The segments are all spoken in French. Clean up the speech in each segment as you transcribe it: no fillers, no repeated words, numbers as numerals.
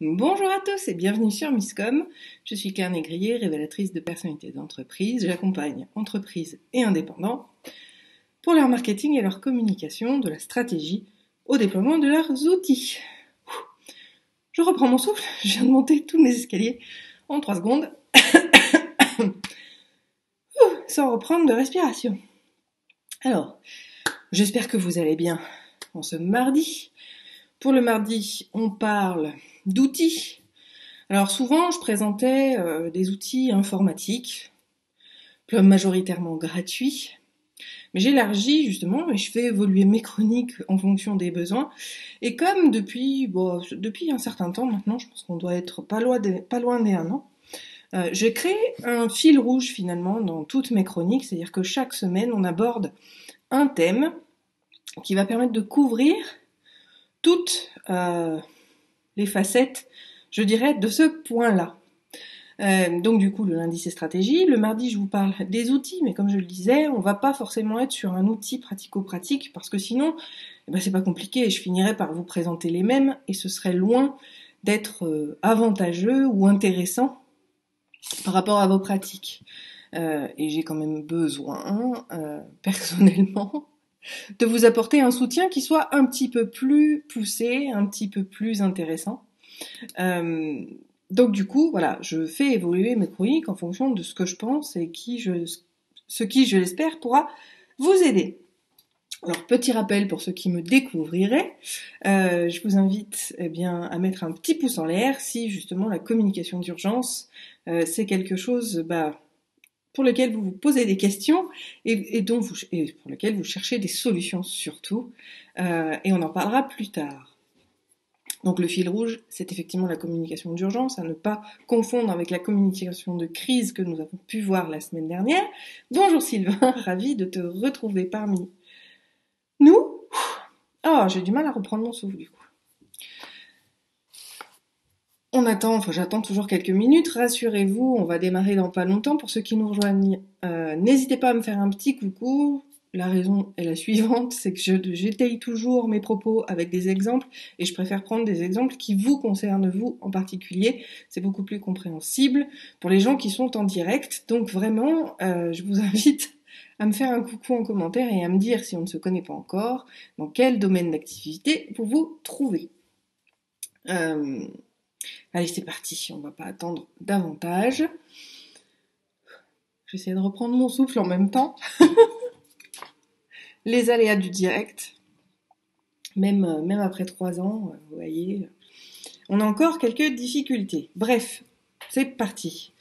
Bonjour à tous et bienvenue sur Misscom. Je suis Claire Négrier, révélatrice de personnalités d'entreprise. J'accompagne entreprises et indépendants pour leur marketing et leur communication, de la stratégie au déploiement de leurs outils. Je reprends mon souffle, je viens de monter tous mes escaliers en 3 secondes sans reprendre de respiration. Alors, j'espère que vous allez bien en ce mardi. Pour le mardi, on parle d'outils. Alors souvent, je présentais des outils informatiques, majoritairement gratuits, mais j'élargis justement et je fais évoluer mes chroniques en fonction des besoins. Et comme depuis un certain temps maintenant, je pense qu'on doit être pas loin des 1 an, j'ai créé un fil rouge finalement dans toutes mes chroniques, c'est-à-dire que chaque semaine, on aborde un thème qui va permettre de couvrir toutes les facettes, je dirais, de ce point-là. Donc du coup, le lundi, c'est stratégie. Le mardi, je vous parle des outils, mais comme je le disais, on va pas forcément être sur un outil pratico-pratique, parce que sinon, c'est pas compliqué, et je finirais par vous présenter les mêmes, et ce serait loin d'être avantageux ou intéressant par rapport à vos pratiques. Et j'ai quand même besoin, personnellement, de vous apporter un soutien qui soit un petit peu plus poussé, un petit peu plus intéressant. Donc du coup, voilà, je fais évoluer mes chroniques en fonction de ce que je pense et ce qui, je l'espère, pourra vous aider. Alors, petit rappel pour ceux qui me découvriraient, je vous invite à mettre un petit pouce en l'air si justement la communication d'urgence, c'est quelque chose pour lequel vous vous posez des questions et pour lequel vous cherchez des solutions surtout. Et on en parlera plus tard. Donc le fil rouge, c'est effectivement la communication d'urgence, à ne pas confondre avec la communication de crise que nous avons pu voir la semaine dernière. Bonjour Sylvain, ravi de te retrouver parmi nous. Oh, j'ai du mal à reprendre mon souffle du coup. J'attends toujours quelques minutes, rassurez-vous, on va démarrer dans pas longtemps. Pour ceux qui nous rejoignent, n'hésitez pas à me faire un petit coucou. La raison est la suivante, c'est que j'étaye toujours mes propos avec des exemples, et je préfère prendre des exemples qui vous concernent vous en particulier. C'est beaucoup plus compréhensible pour les gens qui sont en direct. Donc vraiment, je vous invite à me faire un coucou en commentaire et à me dire, si on ne se connaît pas encore, dans quel domaine d'activité vous vous trouvez. Allez, c'est parti, on va pas attendre davantage. J'essaie de reprendre mon souffle en même temps. Les aléas du direct, même après 3 ans, vous voyez, on a encore quelques difficultés. Bref, c'est parti.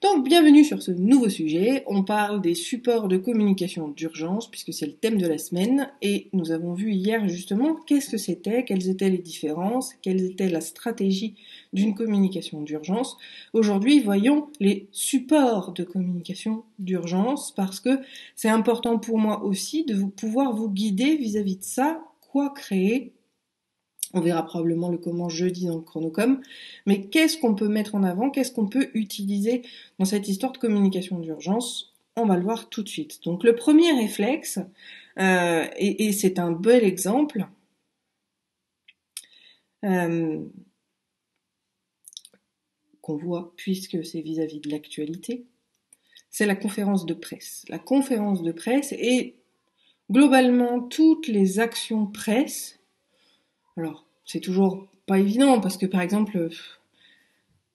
Donc, bienvenue sur ce nouveau sujet. On parle des supports de communication d'urgence, puisque c'est le thème de la semaine, et nous avons vu hier justement qu'est-ce que c'était, quelles étaient les différences, quelle était la stratégie d'une communication d'urgence. Aujourd'hui, voyons les supports de communication d'urgence, parce que c'est important pour moi aussi de pouvoir vous guider vis-à-vis de ça, quoi créer. On verra probablement le comment jeudi dans le chronocom, mais qu'est-ce qu'on peut mettre en avant, qu'est-ce qu'on peut utiliser dans cette histoire de communication d'urgence? On va le voir tout de suite. Donc le premier réflexe, et c'est un bel exemple, qu'on voit puisque c'est vis-à-vis de l'actualité, c'est la conférence de presse. La conférence de presse et globalement toutes les actions presse. Alors, c'est toujours pas évident parce que par exemple,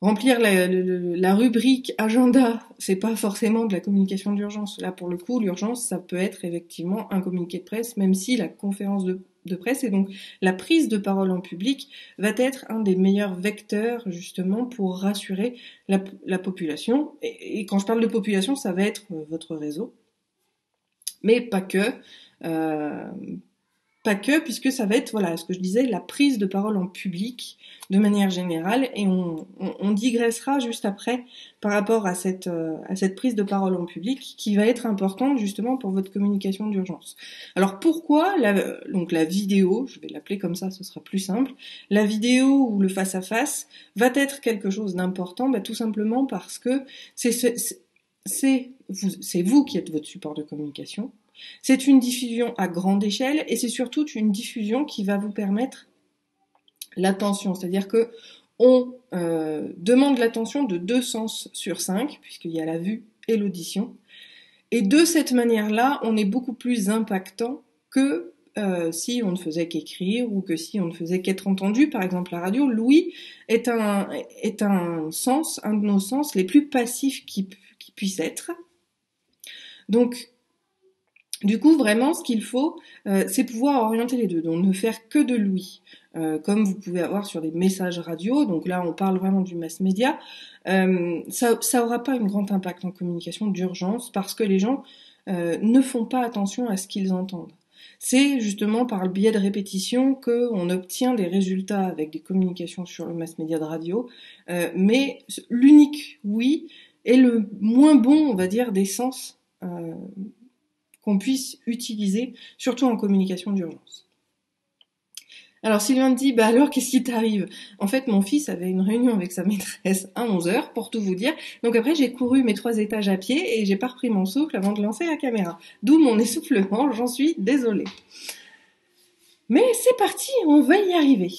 remplir la rubrique agenda, c'est pas forcément de la communication d'urgence. Là, pour le coup, l'urgence, ça peut être effectivement un communiqué de presse, même si la conférence de presse et donc la prise de parole en public va être un des meilleurs vecteurs justement pour rassurer la population. Et quand je parle de population, ça va être votre réseau, mais pas que. Pas que, puisque ça va être, voilà, ce que je disais, la prise de parole en public de manière générale, et on digressera juste après par rapport à cette prise de parole en public qui va être importante justement pour votre communication d'urgence. Alors pourquoi donc la vidéo, je vais l'appeler comme ça, ce sera plus simple, la vidéo ou le face-à-face va être quelque chose d'important, tout simplement parce que c'est vous qui êtes votre support de communication. C'est une diffusion à grande échelle et c'est surtout une diffusion qui va vous permettre l'attention. C'est-à-dire que on demande l'attention de 2 sens sur 5, puisqu'il y a la vue et l'audition. Et de cette manière-là, on est beaucoup plus impactant que si on ne faisait qu'écrire ou que si on ne faisait qu'être entendu. Par exemple, la radio, l'ouïe est un sens, un de nos sens les plus passifs qui puisse être. Donc, du coup, vraiment, ce qu'il faut, c'est pouvoir orienter les deux, donc ne faire que de l'ouïe, comme vous pouvez avoir sur des messages radio. Donc là, on parle vraiment du mass média. Ça aura pas un grand impact en communication d'urgence parce que les gens ne font pas attention à ce qu'ils entendent. C'est justement par le biais de répétition qu'on obtient des résultats avec des communications sur le mass média de radio, mais l'unique oui est le moins bon, on va dire, des sens qu'on puisse utiliser, surtout en communication d'urgence. Alors Sylvain me dit, bah alors qu'est-ce qui t'arrive? En fait, mon fils avait une réunion avec sa maîtresse à 11h, pour tout vous dire. Donc après, j'ai couru mes 3 étages à pied et j'ai pas repris mon souffle avant de lancer la caméra. D'où mon essoufflement, j'en suis désolée. Mais c'est parti, on va y arriver.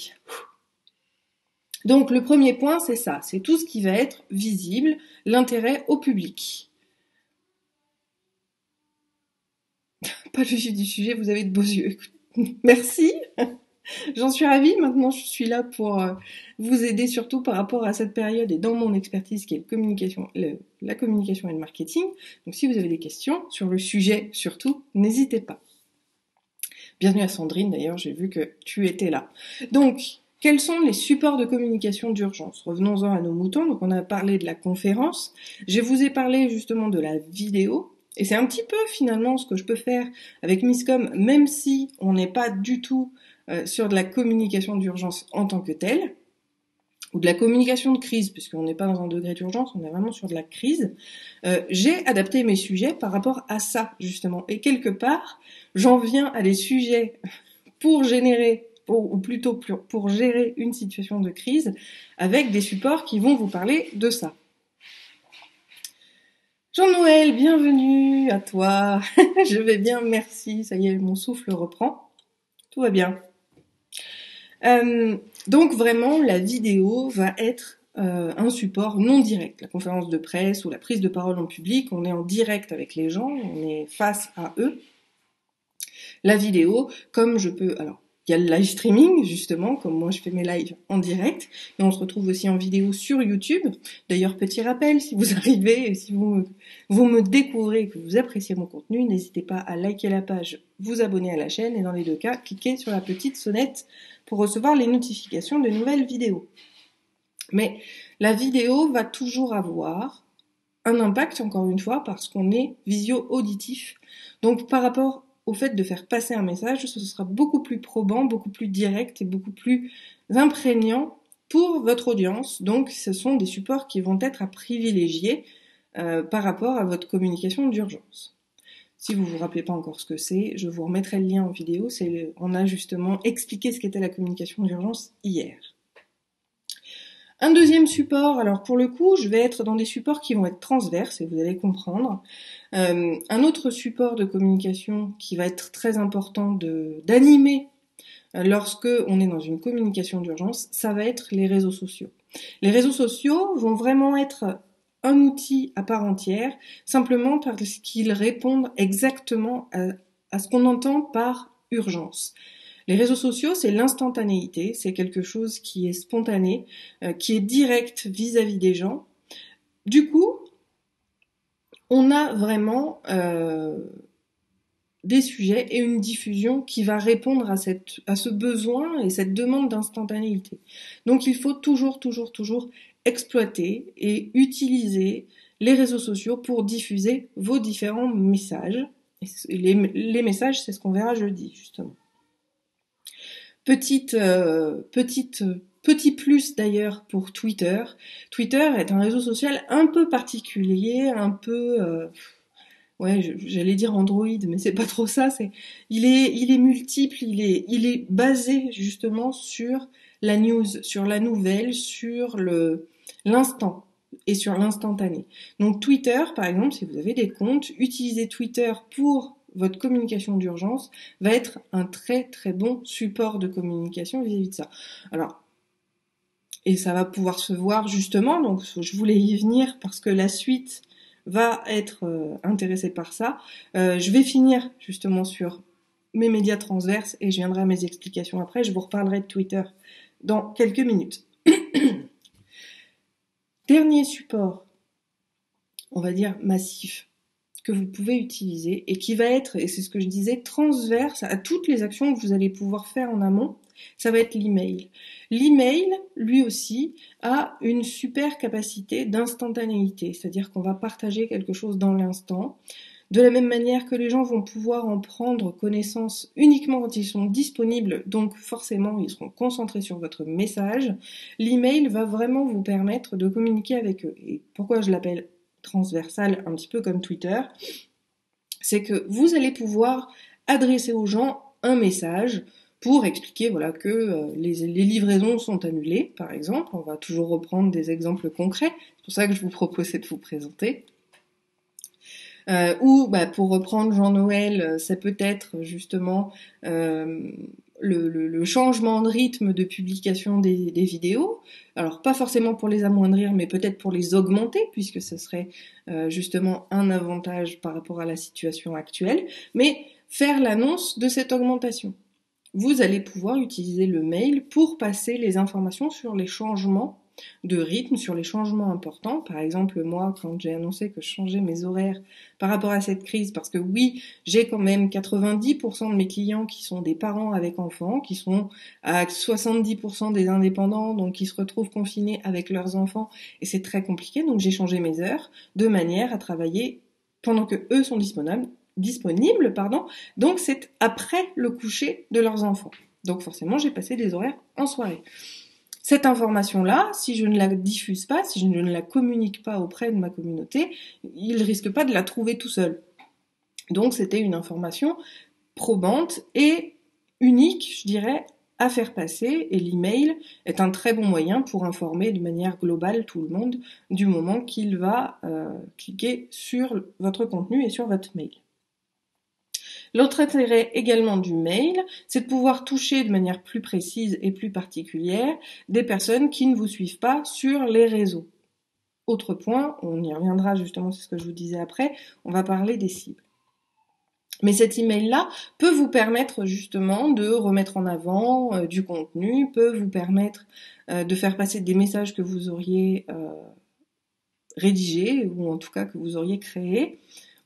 Donc le premier point, c'est ça, c'est tout ce qui va être visible, l'intérêt au public. Pas le vif du sujet, vous avez de beaux yeux. Merci. J'en suis ravie. Maintenant, je suis là pour vous aider surtout par rapport à cette période et dans mon expertise qui est la communication et le marketing. Donc, si vous avez des questions sur le sujet, surtout, n'hésitez pas. Bienvenue à Sandrine, d'ailleurs, j'ai vu que tu étais là. Donc, quels sont les supports de communication d'urgence? Revenons-en à nos moutons. Donc, on a parlé de la conférence. Je vous ai parlé justement de la vidéo. Et c'est un petit peu finalement ce que je peux faire avec Misscom, même si on n'est pas du tout sur de la communication d'urgence en tant que telle, ou de la communication de crise, puisqu'on n'est pas dans un degré d'urgence, on est vraiment sur de la crise. J'ai adapté mes sujets par rapport à ça, justement. Et quelque part, j'en viens à des sujets pour générer, ou plutôt pour gérer une situation de crise, avec des supports qui vont vous parler de ça. Jean-Noël, bienvenue à toi. Je vais bien, merci. Ça y est, mon souffle reprend. Tout va bien. Donc vraiment, la vidéo va être un support non direct. La conférence de presse ou la prise de parole en public, on est en direct avec les gens, on est face à eux. La vidéo, comme je peux... Alors, il y a le live streaming, justement, comme moi je fais mes lives en direct, et on se retrouve aussi en vidéo sur YouTube. D'ailleurs, petit rappel, si vous arrivez, si vous me découvrez et que vous appréciez mon contenu, n'hésitez pas à liker la page, vous abonner à la chaîne, et dans les deux cas, cliquez sur la petite sonnette pour recevoir les notifications de nouvelles vidéos. Mais la vidéo va toujours avoir un impact, encore une fois, parce qu'on est visio-auditif. Donc, par rapport au fait de faire passer un message, ce sera beaucoup plus probant, beaucoup plus direct et beaucoup plus imprégnant pour votre audience. Donc, ce sont des supports qui vont être à privilégier par rapport à votre communication d'urgence. Si vous vous rappelez pas encore ce que c'est, je vous remettrai le lien en vidéo. On a justement expliqué ce qu'était la communication d'urgence hier. Un deuxième support, alors pour le coup, je vais être dans des supports qui vont être transverses et vous allez comprendre. Un autre support de communication qui va être très important d'animer lorsque on est dans une communication d'urgence, ça va être les réseaux sociaux. Les réseaux sociaux vont vraiment être un outil à part entière, simplement parce qu'ils répondent exactement à ce qu'on entend par urgence. Les réseaux sociaux, c'est l'instantanéité, c'est quelque chose qui est spontané, qui est direct vis-à-vis des gens. Du coup, on a vraiment des sujets et une diffusion qui va répondre à ce besoin et cette demande d'instantanéité. Donc il faut toujours exploiter et utiliser les réseaux sociaux pour diffuser vos différents messages. Et les messages, c'est ce qu'on verra jeudi, justement. Petit plus d'ailleurs pour Twitter. Twitter est un réseau social un peu particulier, un peu... j'allais dire Android, mais c'est pas trop ça. Il est multiple, il est basé justement sur la news, sur la nouvelle, sur l'instant et sur l'instantané. Donc Twitter, par exemple, si vous avez des comptes, utilisez Twitter pour votre communication d'urgence va être un très très bon support de communication vis-à-vis de ça. Alors, Et ça va pouvoir se voir justement, donc je voulais y venir parce que la suite va être intéressée par ça. Je vais finir justement sur mes médias transverses et je viendrai à mes explications après. Je vous reparlerai de Twitter dans quelques minutes. Dernier support, on va dire massif, que vous pouvez utiliser et qui va être, et c'est ce que je disais, transverse à toutes les actions que vous allez pouvoir faire en amont, ça va être l'email. L'email, lui aussi, a une super capacité d'instantanéité, c'est-à-dire qu'on va partager quelque chose dans l'instant. De la même manière que les gens vont pouvoir en prendre connaissance uniquement quand ils sont disponibles, donc forcément ils seront concentrés sur votre message, l'email va vraiment vous permettre de communiquer avec eux. Et pourquoi je l'appelle transversal, un petit peu comme Twitter, c'est que vous allez pouvoir adresser aux gens un message pour expliquer voilà que les livraisons sont annulées, par exemple. On va toujours reprendre des exemples concrets. C'est pour ça que je vous proposais de vous présenter. Ou pour reprendre Jean-Noël, ça peut être justement le changement de rythme de publication des vidéos. Alors pas forcément pour les amoindrir, mais peut-être pour les augmenter, puisque ce serait justement un avantage par rapport à la situation actuelle, mais faire l'annonce de cette augmentation. Vous allez pouvoir utiliser le mail pour passer les informations sur les changements de rythme, sur les changements importants. Par exemple, moi, quand j'ai annoncé que je changeais mes horaires par rapport à cette crise, parce que oui, j'ai quand même 90% de mes clients qui sont des parents avec enfants, qui sont à 70% des indépendants, donc qui se retrouvent confinés avec leurs enfants, et c'est très compliqué, donc j'ai changé mes heures de manière à travailler pendant que eux sont disponibles, donc c'est après le coucher de leurs enfants. Donc forcément, j'ai passé des horaires en soirée. Cette information-là, si je ne la diffuse pas, si je ne la communique pas auprès de ma communauté, ils risquent pas de la trouver tout seuls. Donc c'était une information probante et unique, je dirais, à faire passer, et l'email est un très bon moyen pour informer de manière globale tout le monde du moment qu'il va cliquer sur votre contenu et sur votre mail. L'autre intérêt également du mail, c'est de pouvoir toucher de manière plus précise et plus particulière des personnes qui ne vous suivent pas sur les réseaux. Autre point, on y reviendra justement, c'est ce que je vous disais après, on va parler des cibles. Mais cet email-là peut vous permettre justement de remettre en avant du contenu, peut vous permettre de faire passer des messages que vous auriez rédigés, ou en tout cas que vous auriez créés,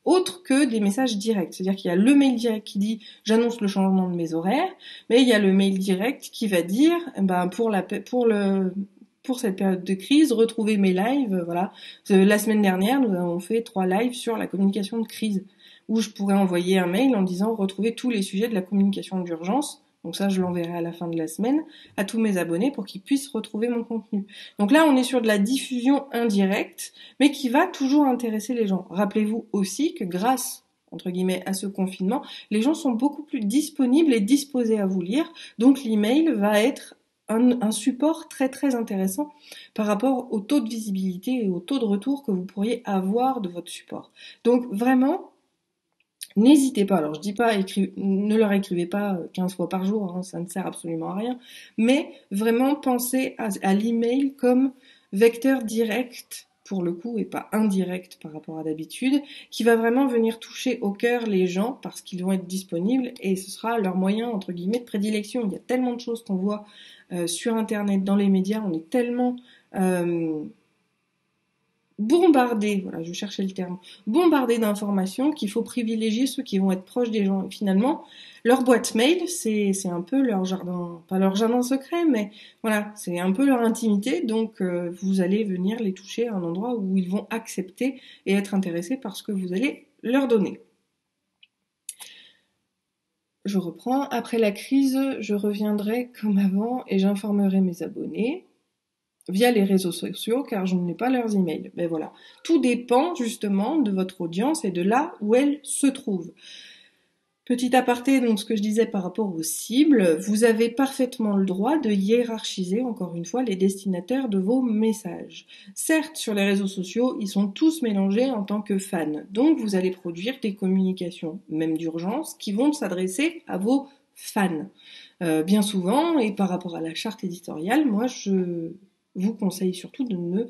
autre que des messages directs. C'est-à-dire qu'il y a le mail direct qui dit « j'annonce le changement de mes horaires », mais il y a le mail direct qui va dire pour cette période de crise, retrouvez mes lives, voilà. La semaine dernière, nous avons fait 3 lives sur la communication de crise, où je pourrais envoyer un mail en disant « retrouvez tous les sujets de la communication d'urgence ». Donc ça, je l'enverrai à la fin de la semaine à tous mes abonnés pour qu'ils puissent retrouver mon contenu. Donc là, on est sur de la diffusion indirecte, mais qui va toujours intéresser les gens. Rappelez-vous aussi que grâce, entre guillemets, à ce confinement, les gens sont beaucoup plus disponibles et disposés à vous lire. Donc l'email va être un support très très intéressant par rapport au taux de visibilité et au taux de retour que vous pourriez avoir de votre support. Donc vraiment, n'hésitez pas, alors je dis pas, ne leur écrivez pas 15 fois par jour, hein, ça ne sert absolument à rien, mais vraiment pensez à l'email comme vecteur direct pour le coup et pas indirect par rapport à d'habitude, qui va vraiment venir toucher au cœur les gens parce qu'ils vont être disponibles et ce sera leur moyen entre guillemets de prédilection. Il y a tellement de choses qu'on voit sur internet, dans les médias, on est tellement bombardé, voilà, je cherchais le terme, bombardé d'informations qu'il faut privilégier ceux qui vont être proches des gens. Et finalement, leur boîte mail, c'est un peu leur jardin, pas leur jardin secret, mais voilà, c'est un peu leur intimité. Donc, vous allez venir les toucher à un endroit où ils vont accepter et être intéressés par ce que vous allez leur donner. Je reprends. Après la crise, je reviendrai comme avant et j'informerai mes abonnés via les réseaux sociaux, car je n'ai pas leurs emails. Mais voilà, tout dépend justement de votre audience et de là où elle se trouve. Petit aparté, donc ce que je disais par rapport aux cibles, vous avez parfaitement le droit de hiérarchiser, encore une fois, les destinataires de vos messages. Certes, sur les réseaux sociaux, ils sont tous mélangés en tant que fans, donc vous allez produire des communications, même d'urgence, qui vont s'adresser à vos fans. Bien souvent, et par rapport à la charte éditoriale, moi vous conseille surtout de ne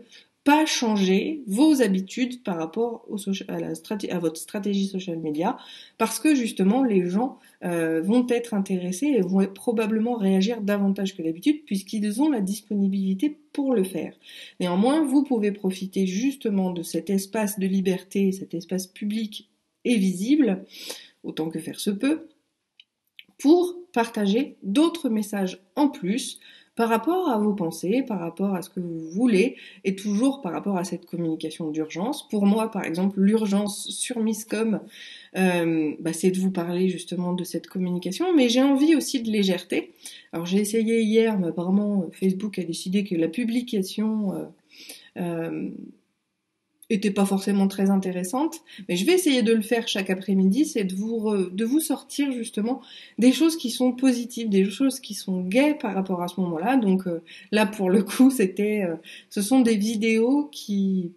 pas changer vos habitudes par rapport à votre stratégie social media, parce que justement les gens vont être intéressés et vont probablement réagir davantage que d'habitude puisqu'ils ont la disponibilité pour le faire. Néanmoins, vous pouvez profiter justement de cet espace de liberté, cet espace public et visible, autant que faire se peut, pour partager d'autres messages en plus par rapport à vos pensées, par rapport à ce que vous voulez, et toujours par rapport à cette communication d'urgence. Pour moi, par exemple, l'urgence sur Misscom, c'est de vous parler justement de cette communication, mais j'ai envie aussi de légèreté. Alors j'ai essayé hier, mais apparemment Facebook a décidé que la publication était pas forcément très intéressante, mais je vais essayer de le faire chaque après-midi, c'est de vous sortir justement des choses qui sont positives, des choses qui sont gaies par rapport à ce moment-là. Donc là pour le coup, ce sont des vidéos qui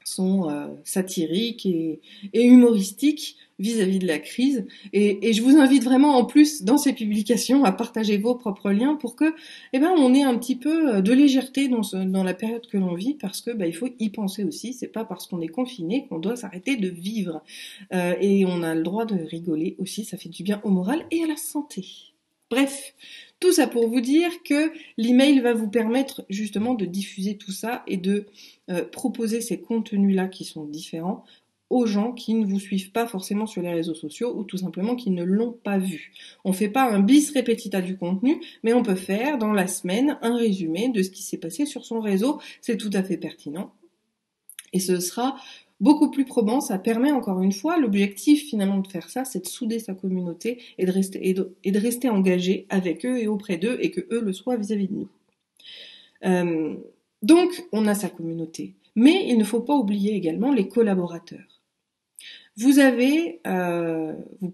sont satiriques et humoristiques vis-à-vis de la crise. Et je vous invite vraiment en plus dans ces publications à partager vos propres liens pour que on ait un petit peu de légèreté dans la période que l'on vit, parce que il faut y penser aussi. C'est pas parce qu'on est confiné qu'on doit s'arrêter de vivre. Et on a le droit de rigoler aussi, ça fait du bien au moral et à la santé. Bref, tout ça pour vous dire que l'email va vous permettre justement de diffuser tout ça et de proposer ces contenus-là qui sont différents aux gens qui ne vous suivent pas forcément sur les réseaux sociaux ou tout simplement qui ne l'ont pas vu. On fait pas un bis repetita du contenu, mais on peut faire dans la semaine un résumé de ce qui s'est passé sur son réseau. C'est tout à fait pertinent. Et ce sera beaucoup plus probant, ça permet encore une fois, l'objectif finalement de faire ça, c'est de souder sa communauté et de rester engagé avec eux et auprès d'eux et que eux le soient vis-à-vis de nous. Donc, on a sa communauté. Mais il ne faut pas oublier également les collaborateurs. Vous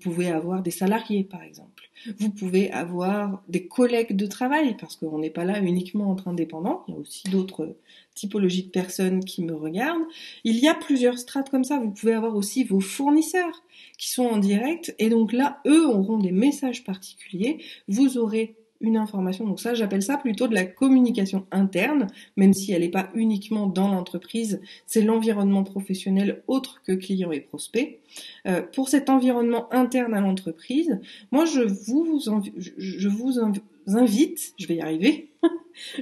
pouvez avoir des salariés, par exemple. Vous pouvez avoir des collègues de travail, parce qu'on n'est pas là uniquement entre indépendants. Il y a aussi d'autres typologies de personnes qui me regardent. Il y a plusieurs strates comme ça. Vous pouvez avoir aussi vos fournisseurs qui sont en direct. Et donc là, eux auront des messages particuliers. Vous aurez une information. Donc ça, j'appelle ça plutôt de la communication interne, même si elle n'est pas uniquement dans l'entreprise, c'est l'environnement professionnel autre que client et prospect. Pour cet environnement interne à l'entreprise, moi je vous invite, je vais y arriver,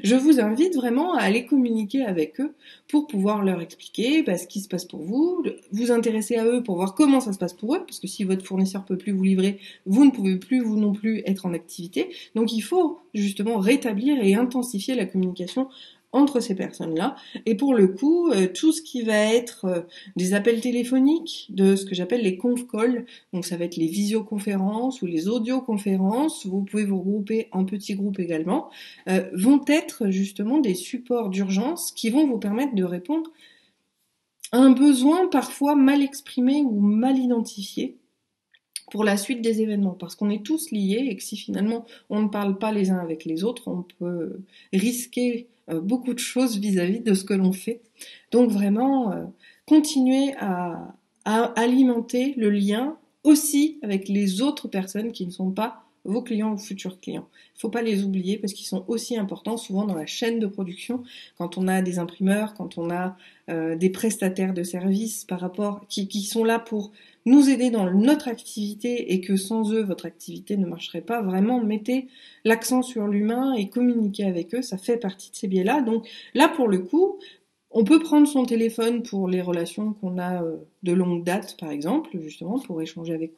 je vous invite vraiment à aller communiquer avec eux pour pouvoir leur expliquer ce qui se passe pour vous, vous intéresser à eux pour voir comment ça se passe pour eux, parce que si votre fournisseur peut plus vous livrer, vous ne pouvez plus, vous non plus, être en activité. Donc il faut justement rétablir et intensifier la communication entre ces personnes-là. Et pour le coup, tout ce qui va être des appels téléphoniques, de ce que j'appelle les conf calls, donc ça va être les visioconférences ou les audioconférences, vous pouvez vous regrouper en petits groupes également, vont être justement des supports d'urgence qui vont vous permettre de répondre à un besoin parfois mal exprimé ou mal identifié pour la suite des événements, parce qu'on est tous liés et que si finalement on ne parle pas les uns avec les autres, on peut risquer beaucoup de choses vis-à-vis de ce que l'on fait. Donc vraiment, continuez à alimenter le lien aussi avec les autres personnes qui ne sont pas vos clients ou futurs clients. Il ne faut pas les oublier parce qu'ils sont aussi importants souvent dans la chaîne de production. Quand on a des imprimeurs, quand on a des prestataires de services qui sont là pour nous aider dans notre activité et que sans eux, votre activité ne marcherait pas, vraiment mettez l'accent sur l'humain et communiquez avec eux, ça fait partie de ces biais-là. Donc là, pour le coup, on peut prendre son téléphone pour les relations qu'on a de longue date, par exemple, justement, pour échanger avec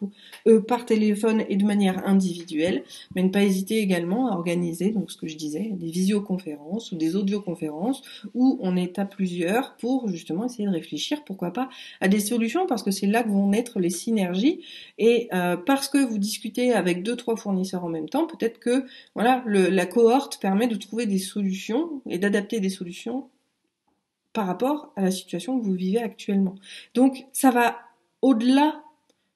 eux par téléphone et de manière individuelle, mais ne pas hésiter également à organiser, donc ce que je disais, des visioconférences ou des audioconférences où on est à plusieurs pour justement essayer de réfléchir, pourquoi pas, à des solutions, parce que c'est là que vont naître les synergies, et parce que vous discutez avec 2-3 fournisseurs en même temps, peut-être que voilà, la cohorte permet de trouver des solutions et d'adapter des solutions par rapport à la situation que vous vivez actuellement. Donc ça va au-delà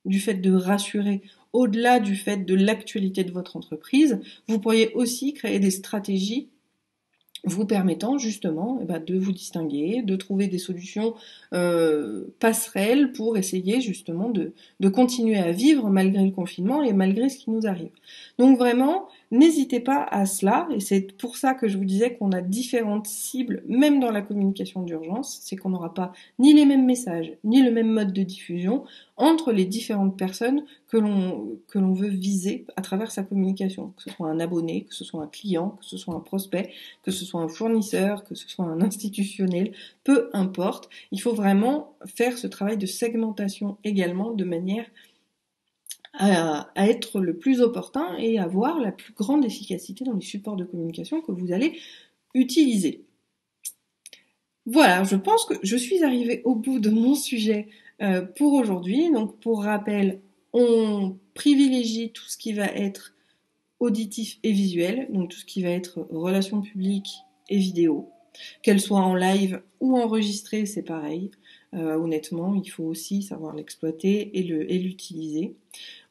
du fait de rassurer, au-delà du fait de l'actualité de votre entreprise, vous pourriez aussi créer des stratégies vous permettant justement de vous distinguer, de trouver des solutions passerelles pour essayer justement de continuer à vivre malgré le confinement et malgré ce qui nous arrive. Donc vraiment, n'hésitez pas à cela, et c'est pour ça que je vous disais qu'on a différentes cibles, même dans la communication d'urgence, c'est qu'on n'aura pas ni les mêmes messages, ni le même mode de diffusion entre les différentes personnes que l'on veut viser à travers sa communication, que ce soit un abonné, que ce soit un client, que ce soit un prospect, que ce soit un fournisseur, que ce soit un institutionnel, peu importe, il faut vraiment faire ce travail de segmentation également de manière à être le plus opportun et avoir la plus grande efficacité dans les supports de communication que vous allez utiliser. Voilà, je pense que je suis arrivée au bout de mon sujet pour aujourd'hui. Donc pour rappel, on privilégie tout ce qui va être auditif et visuel, donc tout ce qui va être relations publiques et vidéo. Qu'elles soient en live ou enregistrées, c'est pareil. Honnêtement, il faut aussi savoir l'exploiter et l'utiliser.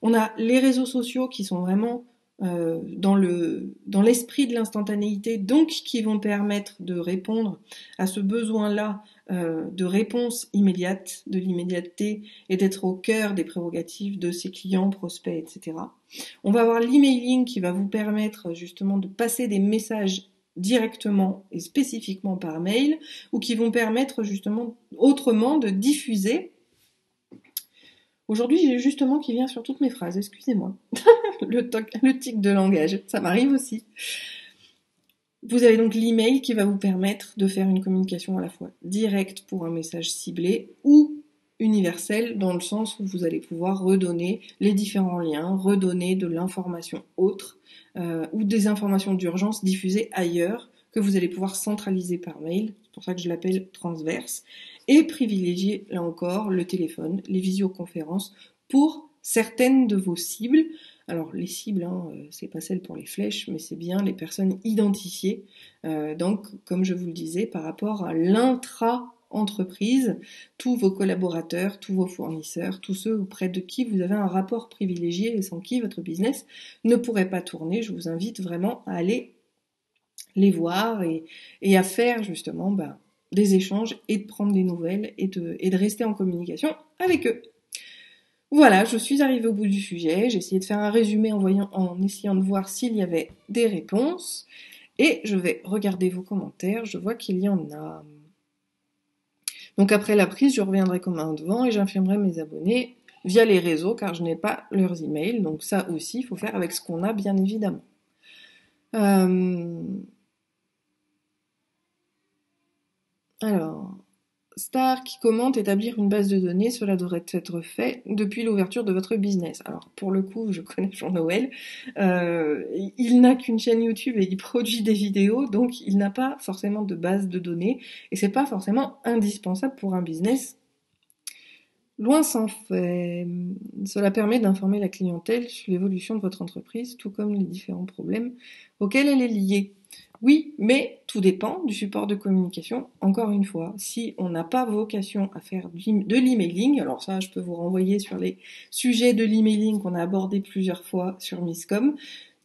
On a les réseaux sociaux qui sont vraiment dans l'esprit de l'instantanéité, donc qui vont permettre de répondre à ce besoin-là de réponse immédiate, de l'immédiateté, et d'être au cœur des prérogatives de ses clients, prospects, etc. On va avoir l'emailing qui va vous permettre justement de passer des messages directement et spécifiquement par mail, ou qui vont permettre justement autrement de diffuser. Aujourd'hui, j'ai justement qui vient sur toutes mes phrases, excusez-moi. le tic de langage, ça m'arrive aussi. Vous avez donc l'email qui va vous permettre de faire une communication à la fois directe pour un message ciblé ou universel dans le sens où vous allez pouvoir redonner les différents liens, redonner de l'information autre ou des informations d'urgence diffusées ailleurs que vous allez pouvoir centraliser par mail. C'est pour ça que je l'appelle transverse. Et privilégier, là encore, le téléphone, les visioconférences pour certaines de vos cibles. Alors les cibles, c'est pas celles pour les flèches, mais c'est bien les personnes identifiées. Donc, comme je vous le disais, par rapport à l'intra-entreprise, tous vos collaborateurs, tous vos fournisseurs, tous ceux auprès de qui vous avez un rapport privilégié et sans qui votre business ne pourrait pas tourner, je vous invite vraiment à aller les voir et à faire justement des échanges et de prendre des nouvelles et de rester en communication avec eux. Voilà, je suis arrivée au bout du sujet, j'ai essayé de faire un résumé en essayant de voir s'il y avait des réponses, et je vais regarder vos commentaires, je vois qu'il y en a. Donc après la prise, je reviendrai comme un devant et j'informerai mes abonnés via les réseaux, car je n'ai pas leurs emails, donc ça aussi, il faut faire avec ce qu'on a, bien évidemment. Alors... Star qui commente établir une base de données, cela devrait être fait depuis l'ouverture de votre business. Alors pour le coup, je connais Jean-Noël, il n'a qu'une chaîne YouTube et il produit des vidéos, donc il n'a pas forcément de base de données et c'est pas forcément indispensable pour un business. Loin s'en fait. Cela permet d'informer la clientèle sur l'évolution de votre entreprise, tout comme les différents problèmes auxquels elle est liée. Oui, mais tout dépend du support de communication. Encore une fois, si on n'a pas vocation à faire de l'emailing, alors ça, je peux vous renvoyer sur les sujets de l'emailing qu'on a abordés plusieurs fois sur Misscom.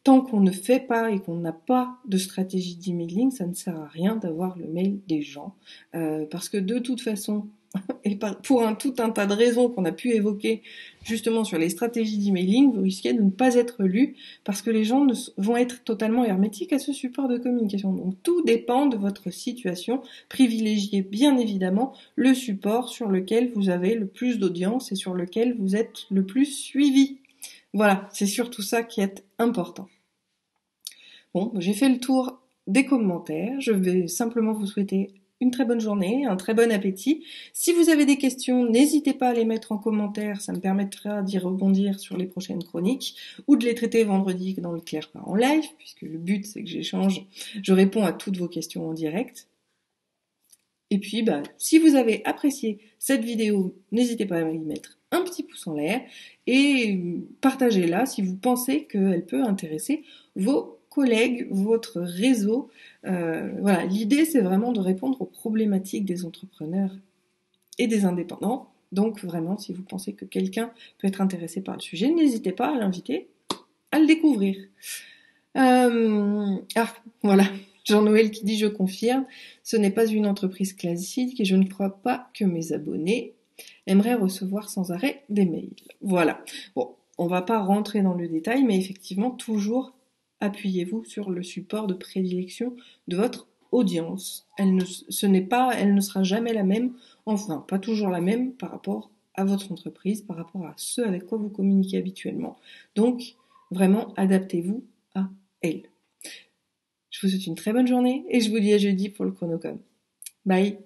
Tant qu'on ne fait pas et qu'on n'a pas de stratégie d'emailing, ça ne sert à rien d'avoir le mail des gens. Parce que de toute façon, et pour tout un tas de raisons qu'on a pu évoquer justement sur les stratégies d'emailing, vous risquez de ne pas être lu parce que les gens vont être totalement hermétiques à ce support de communication. Donc tout dépend de votre situation. Privilégiez bien évidemment le support sur lequel vous avez le plus d'audience et sur lequel vous êtes le plus suivi. Voilà, c'est surtout ça qui est important. Bon, j'ai fait le tour des commentaires. Je vais simplement vous souhaiter une très bonne journée, un très bon appétit. Si vous avez des questions, n'hésitez pas à les mettre en commentaire, ça me permettra d'y rebondir sur les prochaines chroniques ou de les traiter vendredi dans le Claire Part en live, puisque le but c'est que j'échange, je réponds à toutes vos questions en direct. Et puis, si vous avez apprécié cette vidéo, n'hésitez pas à y mettre un petit pouce en l'air et partagez-la si vous pensez qu'elle peut intéresser vos collègues, votre réseau. Voilà, l'idée c'est vraiment de répondre aux problématiques des entrepreneurs et des indépendants. Donc vraiment, si vous pensez que quelqu'un peut être intéressé par le sujet, n'hésitez pas à l'inviter à le découvrir. Voilà, Jean-Noël qui dit « Je confirme, ce n'est pas une entreprise classique et je ne crois pas que mes abonnés aimeraient recevoir sans arrêt des mails. » Voilà. Bon, on va pas rentrer dans le détail, mais effectivement, toujours appuyez-vous sur le support de prédilection de votre audience. Elle ne sera jamais la même, enfin pas toujours la même par rapport à votre entreprise, par rapport à ceux avec quoi vous communiquez habituellement. Donc, vraiment, adaptez-vous à elle. Je vous souhaite une très bonne journée et je vous dis à jeudi pour le chronocom. Bye!